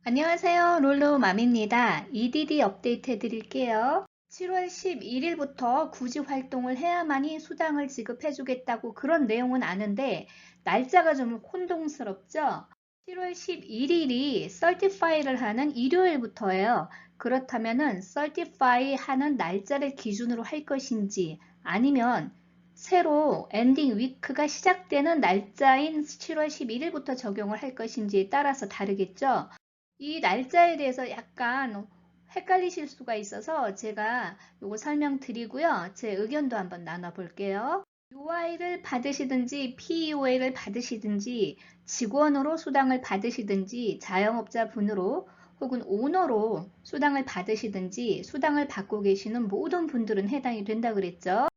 안녕하세요. 롤로맘입니다. EDD 업데이트 해드릴게요. 7월 11일부터 구직 활동을 해야만이 수당을 지급해주겠다고 그런 내용은 아는데 날짜가 좀 혼동스럽죠? 7월 11일이 Certify를 하는 일요일부터예요. 그렇다면은 Certify 하는 날짜를 기준으로 할 것인지 아니면 새로 엔딩 위크가 시작되는 날짜인 7월 11일부터 적용을 할 것인지에 따라서 다르겠죠? 이 날짜에 대해서 약간 헷갈리실 수가 있어서 제가 요거 설명드리고요. 제 의견도 한번 나눠볼게요. UI를 받으시든지 PEOA를 받으시든지 직원으로 수당을 받으시든지 자영업자 분으로 혹은 오너로 수당을 받으시든지 수당을 받고 계시는 모든 분들은 해당이 된다 그랬죠.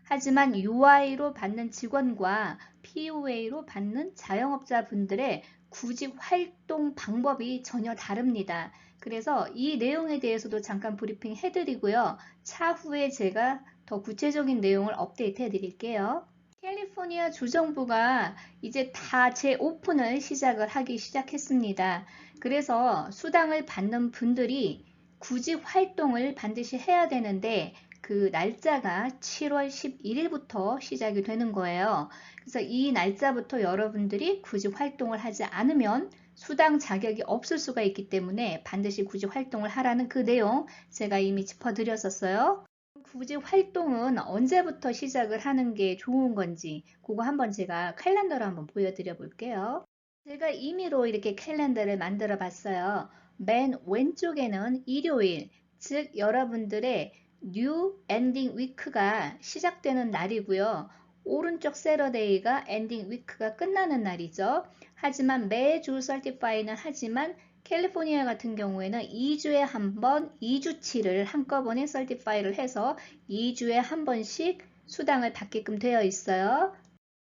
하지만 UI로 받는 직원과 POA로 받는 자영업자 분들의 구직 활동 방법이 전혀 다릅니다. 그래서 이 내용에 대해서도 잠깐 브리핑 해드리고요. 차후에 제가 더 구체적인 내용을 업데이트 해드릴게요. 캘리포니아 주정부가 이제 다 재오픈을 시작을 하기 시작했습니다. 그래서 수당을 받는 분들이 구직 활동을 반드시 해야 되는데 그 날짜가 7월 11일부터 시작이 되는 거예요. 그래서 이 날짜부터 여러분들이 구직 활동을 하지 않으면 수당 자격이 없을 수가 있기 때문에 반드시 구직 활동을 하라는 그 내용 제가 이미 짚어드렸었어요. 구직 활동은 언제부터 시작을 하는 게 좋은 건지 그거 한번 제가 캘린더로 한번 보여드려 볼게요. 제가 임의로 이렇게 캘린더를 만들어 봤어요. 맨 왼쪽에는 일요일, 즉 여러분들의 뉴 엔딩 위크가 시작되는 날이고요. 오른쪽 세러데이가 엔딩 위크가 끝나는 날이죠. 하지만 매주 설티파이는 하지만 캘리포니아 같은 경우에는 2주에 한 번 2주치를 한꺼번에 설티파이를 해서 2주에 한 번씩 수당을 받게끔 되어 있어요.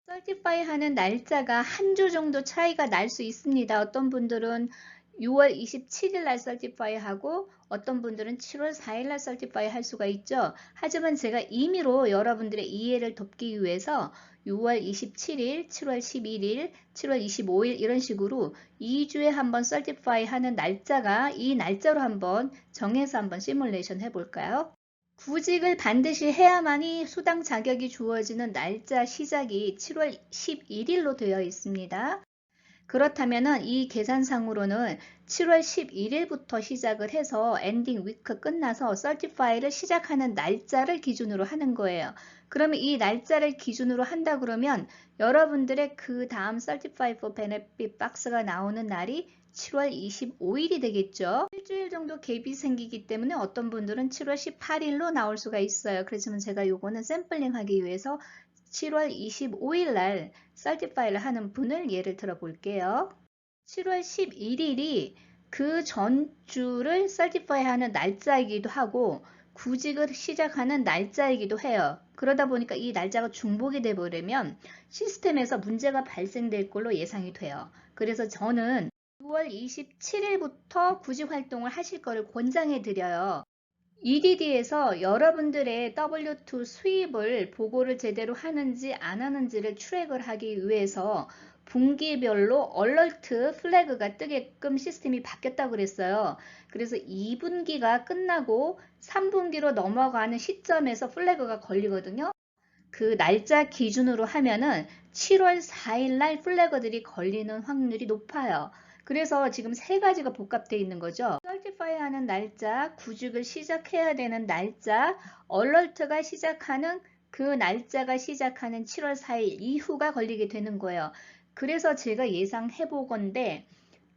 설티파이 하는 날짜가 한 주 정도 차이가 날 수 있습니다. 어떤 분들은 6월 27일 날 설티파이 하고 어떤 분들은 7월 4일 날 설티파이 할 수가 있죠. 하지만 제가 임의로 여러분들의 이해를 돕기 위해서 6월 27일, 7월 11일, 7월 25일 이런 식으로 2주에 한번 설티파이 하는 날짜가 이 날짜로 한번 정해서 한번 시뮬레이션 해볼까요? 구직을 반드시 해야만이 수당 자격이 주어지는 날짜 시작이 7월 11일로 되어 있습니다. 그렇다면 이 계산상으로는 7월 11일부터 시작을 해서 엔딩 위크 끝나서 설티파이를 시작하는 날짜를 기준으로 하는 거예요. 그러면 이 날짜를 기준으로 한다 그러면 여러분들의 그 다음 설티파이 for benefit 박스가 나오는 날이 7월 25일이 되겠죠. 일주일 정도 갭이 생기기 때문에 어떤 분들은 7월 18일로 나올 수가 있어요. 그렇지만 제가 요거는 샘플링 하기 위해서 7월 25일 날 설티파이를 하는 분을 예를 들어 볼게요. 7월 11일이 그 전주를 설티파이 하는 날짜이기도 하고 구직을 시작하는 날짜이기도 해요. 그러다 보니까 이 날짜가 중복이 돼 버리면 시스템에서 문제가 발생될 걸로 예상이 돼요. 그래서 저는 6월 27일부터 구직 활동을 하실 거를 권장해 드려요. EDD에서 여러분들의 W2 수입을 보고를 제대로 하는지 안 하는지를 트랙을 하기 위해서 분기별로 얼러트 플래그가 뜨게끔 시스템이 바뀌었다고 그랬어요. 그래서 2분기가 끝나고 3분기로 넘어가는 시점에서 플래그가 걸리거든요. 그 날짜 기준으로 하면은 7월 4일 날 플래그들이 걸리는 확률이 높아요. 그래서 지금 세 가지가 복합되어 있는 거죠. 설티파이 하는 날짜, 구직을 시작해야 되는 날짜, 얼러트가 시작하는 그 날짜가 시작하는 7월 4일 이후가 걸리게 되는 거예요. 그래서 제가 예상해 보건데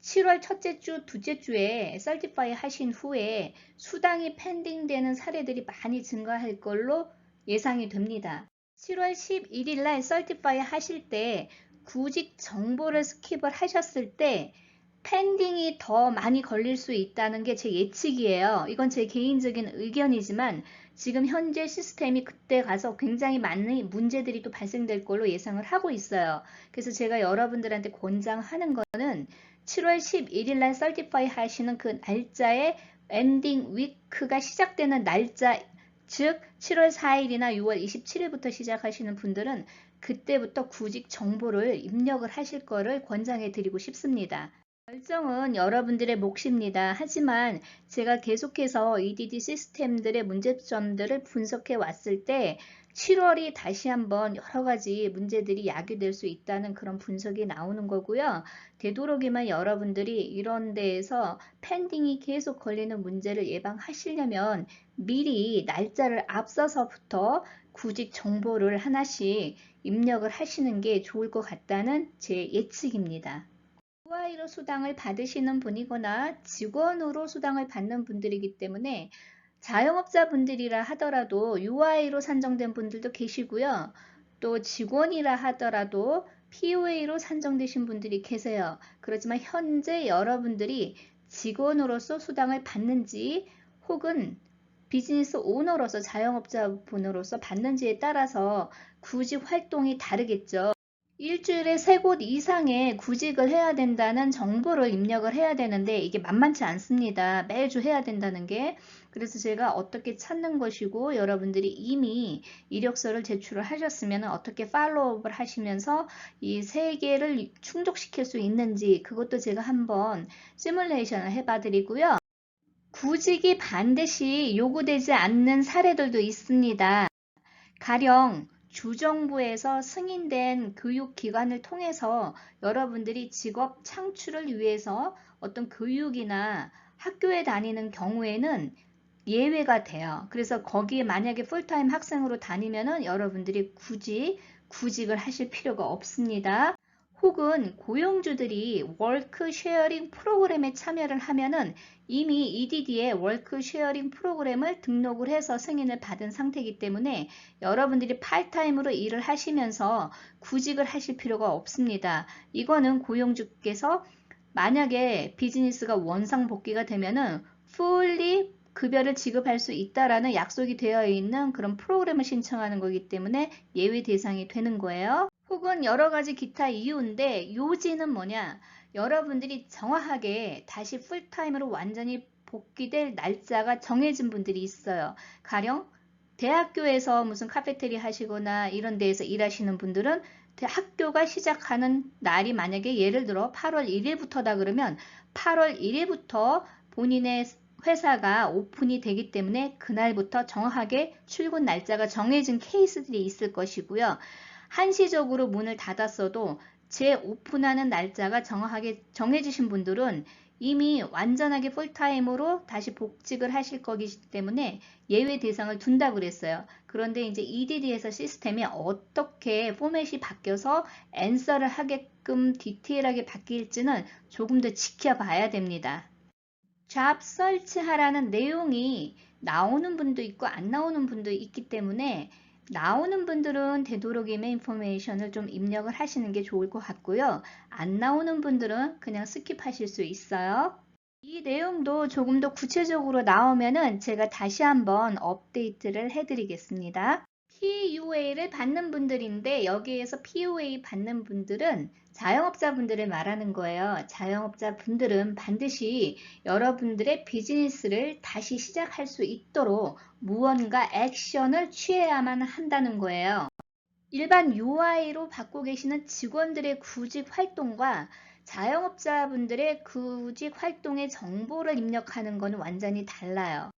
7월 첫째 주, 둘째 주에 설티파이 하신 후에 수당이 펜딩되는 사례들이 많이 증가할 걸로 예상이 됩니다. 7월 11일 날 설티파이 하실 때 구직 정보를 스킵을 하셨을 때 펜딩이 더 많이 걸릴 수 있다는 게 제 예측이에요. 이건 제 개인적인 의견이지만 지금 현재 시스템이 그때 가서 굉장히 많은 문제들이 또 발생될 걸로 예상을 하고 있어요. 그래서 제가 여러분들한테 권장하는 거는 7월 11일 날 설티파이 하시는 그 날짜에 엔딩 위크가 시작되는 날짜, 즉 7월 4일이나 6월 27일부터 시작하시는 분들은 그때부터 구직 정보를 입력을 하실 거를 권장해 드리고 싶습니다. 결정은 여러분들의 몫입니다. 하지만 제가 계속해서 EDD 시스템들의 문제점들을 분석해 왔을 때 7월이 다시 한번 여러 가지 문제들이 야기될 수 있다는 그런 분석이 나오는 거고요. 되도록이면 여러분들이 이런 데에서 펜딩이 계속 걸리는 문제를 예방하시려면 미리 날짜를 앞서서부터 구직 정보를 하나씩 입력을 하시는 게 좋을 것 같다는 제 예측입니다. UI로 수당을 받으시는 분이거나 직원으로 수당을 받는 분들이기 때문에 자영업자분들이라 하더라도 UI로 산정된 분들도 계시고요. 또 직원이라 하더라도 POA로 산정되신 분들이 계세요. 그렇지만 현재 여러분들이 직원으로서 수당을 받는지 혹은 비즈니스 오너로서 자영업자분으로서 받는지에 따라서 구직 활동이 다르겠죠. 일주일에 3곳 이상의 구직을 해야 된다는 정보를 입력을 해야 되는데 이게 만만치 않습니다. 매주 해야 된다는 게. 그래서 제가 어떻게 찾는 것이고 여러분들이 이미 이력서를 제출을 하셨으면 어떻게 팔로우업을 하시면서 이 3개를 충족시킬 수 있는지 그것도 제가 한번 시뮬레이션을 해봐 드리고요. 구직이 반드시 요구되지 않는 사례들도 있습니다. 가령 주정부에서 승인된 교육기관을 통해서 여러분들이 직업 창출을 위해서 어떤 교육이나 학교에 다니는 경우에는 예외가 돼요. 그래서 거기에 만약에 풀타임 학생으로 다니면은 여러분들이 굳이 구직을 하실 필요가 없습니다. 혹은 고용주들이 워크 쉐어링 프로그램에 참여를 하면은 이미 EDD에 워크 쉐어링 프로그램을 등록을 해서 승인을 받은 상태이기 때문에 여러분들이 팔타임으로 일을 하시면서 구직을 하실 필요가 없습니다. 이거는 고용주께서 만약에 비즈니스가 원상복귀가 되면은 fully 급여를 지급할 수 있다라는 약속이 되어 있는 그런 프로그램을 신청하는 거기 때문에 예외 대상이 되는 거예요. 혹은 여러 가지 기타 이유인데 요지는 뭐냐? 여러분들이 정확하게 다시 풀타임으로 완전히 복귀될 날짜가 정해진 분들이 있어요. 가령 대학교에서 무슨 카페테리 하시거나 이런 데에서 일하시는 분들은 학교가 시작하는 날이 만약에 예를 들어 8월 1일부터다 그러면 8월 1일부터 본인의 회사가 오픈이 되기 때문에 그날부터 정확하게 출근 날짜가 정해진 케이스들이 있을 것이고요. 한시적으로 문을 닫았어도 재오픈하는 날짜가 정확하게 정해지신 분들은 이미 완전하게 풀타임으로 다시 복직을 하실 거기 때문에 예외 대상을 둔다고 그랬어요. 그런데 이제 EDD에서 시스템이 어떻게 포맷이 바뀌어서 앤서를 하게끔 디테일하게 바뀔지는 조금 더 지켜봐야 됩니다. 잡 설치하라는 내용이 나오는 분도 있고 안 나오는 분도 있기 때문에 나오는 분들은 되도록이면 인포메이션을 좀 입력을 하시는 게 좋을 것 같고요. 안 나오는 분들은 그냥 스킵하실 수 있어요. 이 내용도 조금 더 구체적으로 나오면은 제가 다시 한번 업데이트를 해드리겠습니다. PUA를 받는 분들인데 여기에서 PUA 받는 분들은 자영업자분들을 말하는 거예요. 자영업자분들은 반드시 여러분들의 비즈니스를 다시 시작할 수 있도록 무언가 액션을 취해야만 한다는 거예요. 일반 UI로 받고 계시는 직원들의 구직 활동과 자영업자분들의 구직 활동의 정보를 입력하는 것은 완전히 달라요.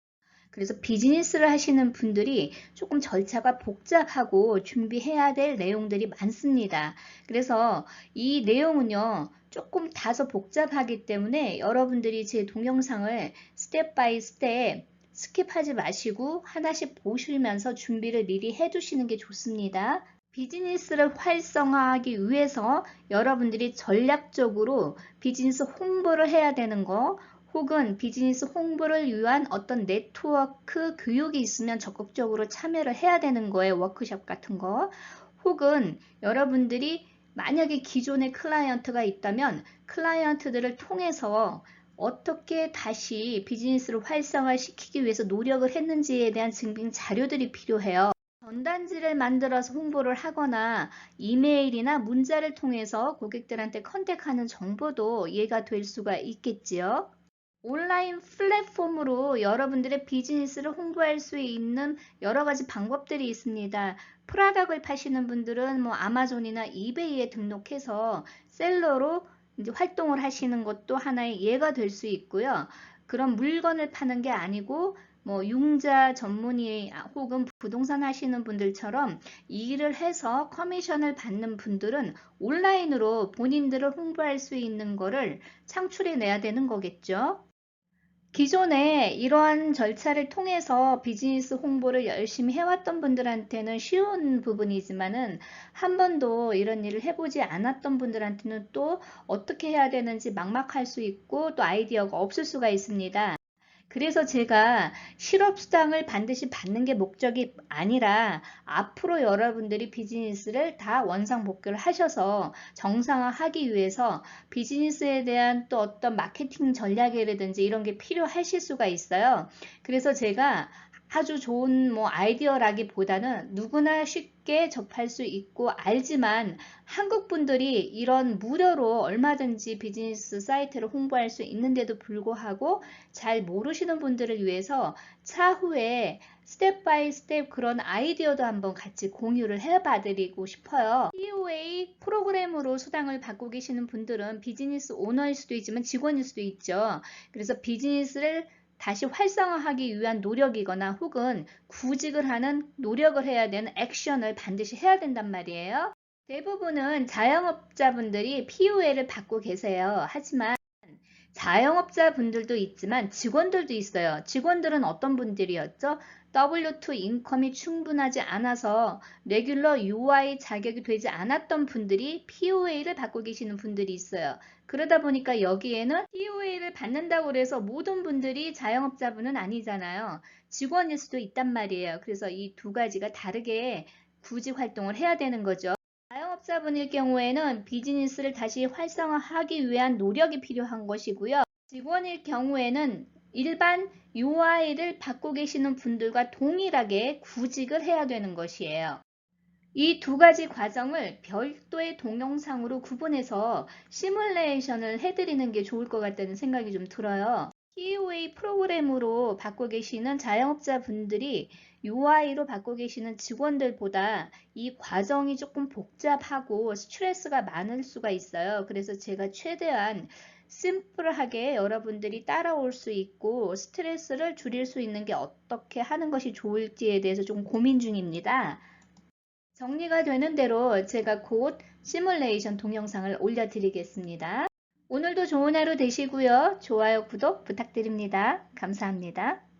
그래서 비즈니스를 하시는 분들이 조금 절차가 복잡하고 준비해야 될 내용들이 많습니다. 그래서 이 내용은요, 조금 다소 복잡하기 때문에 여러분들이 제 동영상을 스텝 바이 스텝 스킵하지 마시고 하나씩 보시면서 준비를 미리 해두시는 게 좋습니다. 비즈니스를 활성화하기 위해서 여러분들이 전략적으로 비즈니스 홍보를 해야 되는 거, 혹은 비즈니스 홍보를 위한 어떤 네트워크 교육이 있으면 적극적으로 참여를 해야 되는 거예요. 워크숍 같은 거. 혹은 여러분들이 만약에 기존의 클라이언트가 있다면 클라이언트들을 통해서 어떻게 다시 비즈니스를 활성화시키기 위해서 노력을 했는지에 대한 증빙 자료들이 필요해요. 전단지를 만들어서 홍보를 하거나 이메일이나 문자를 통해서 고객들한테 컨택하는 정보도 이해가 될 수가 있겠지요. 온라인 플랫폼으로 여러분들의 비즈니스를 홍보할 수 있는 여러 가지 방법들이 있습니다. 프로덕트를 파시는 분들은 뭐 아마존이나 이베이에 등록해서 셀러로 이제 활동을 하시는 것도 하나의 예가 될 수 있고요. 그런 물건을 파는 게 아니고 뭐 융자 전문의 혹은 부동산 하시는 분들처럼 일을 해서 커미션을 받는 분들은 온라인으로 본인들을 홍보할 수 있는 거를 창출해 내야 되는 거겠죠. 기존에 이러한 절차를 통해서 비즈니스 홍보를 열심히 해왔던 분들한테는 쉬운 부분이지만은 한 번도 이런 일을 해보지 않았던 분들한테는 또 어떻게 해야 되는지 막막할 수 있고 또 아이디어가 없을 수가 있습니다. 그래서 제가 실업수당을 반드시 받는 게 목적이 아니라 앞으로 여러분들이 비즈니스를 다 원상복귀를 하셔서 정상화하기 위해서 비즈니스에 대한 또 어떤 마케팅 전략이라든지 이런 게 필요하실 수가 있어요. 그래서 제가 아주 좋은 뭐 아이디어라기보다는 누구나 쉽게 접할 수 있고 알지만 한국 분들이 이런 무료로 얼마든지 비즈니스 사이트를 홍보할 수 있는데도 불구하고 잘 모르시는 분들을 위해서 차후에 스텝 바이 스텝 그런 아이디어도 한번 같이 공유를 해봐 드리고 싶어요. POA 프로그램으로 수당을 받고 계시는 분들은 비즈니스 오너일 수도 있지만 직원일 수도 있죠. 그래서 비즈니스를 다시 활성화하기 위한 노력이거나 혹은 구직을 하는 노력을 해야 되는 액션을 반드시 해야 된단 말이에요. 대부분은 자영업자분들이 POA를 받고 계세요. 하지만 자영업자분들도 있지만 직원들도 있어요. 직원들은 어떤 분들이었죠? W2 인컴이 충분하지 않아서 레귤러 UI 자격이 되지 않았던 분들이 POA를 받고 계시는 분들이 있어요. 그러다 보니까 여기에는 POA를 받는다고 해서 모든 분들이 자영업자분은 아니잖아요. 직원일 수도 있단 말이에요. 그래서 이 두 가지가 다르게 구직 활동을 해야 되는 거죠. 자영업자분일 경우에는 비즈니스를 다시 활성화하기 위한 노력이 필요한 것이고요. 직원일 경우에는 일반 UI를 받고 계시는 분들과 동일하게 구직을 해야 되는 것이에요. 이 두 가지 과정을 별도의 동영상으로 구분해서 시뮬레이션을 해드리는 게 좋을 것 같다는 생각이 좀 들어요. POA 프로그램으로 받고 계시는 자영업자 분들이 UI로 받고 계시는 직원들보다 이 과정이 조금 복잡하고 스트레스가 많을 수가 있어요. 그래서 제가 최대한 심플하게 여러분들이 따라올 수 있고 스트레스를 줄일 수 있는 게 어떻게 하는 것이 좋을지에 대해서 좀 고민 중입니다. 정리가 되는 대로 제가 곧 시뮬레이션 동영상을 올려드리겠습니다. 오늘도 좋은 하루 되시고요. 좋아요, 구독 부탁드립니다. 감사합니다.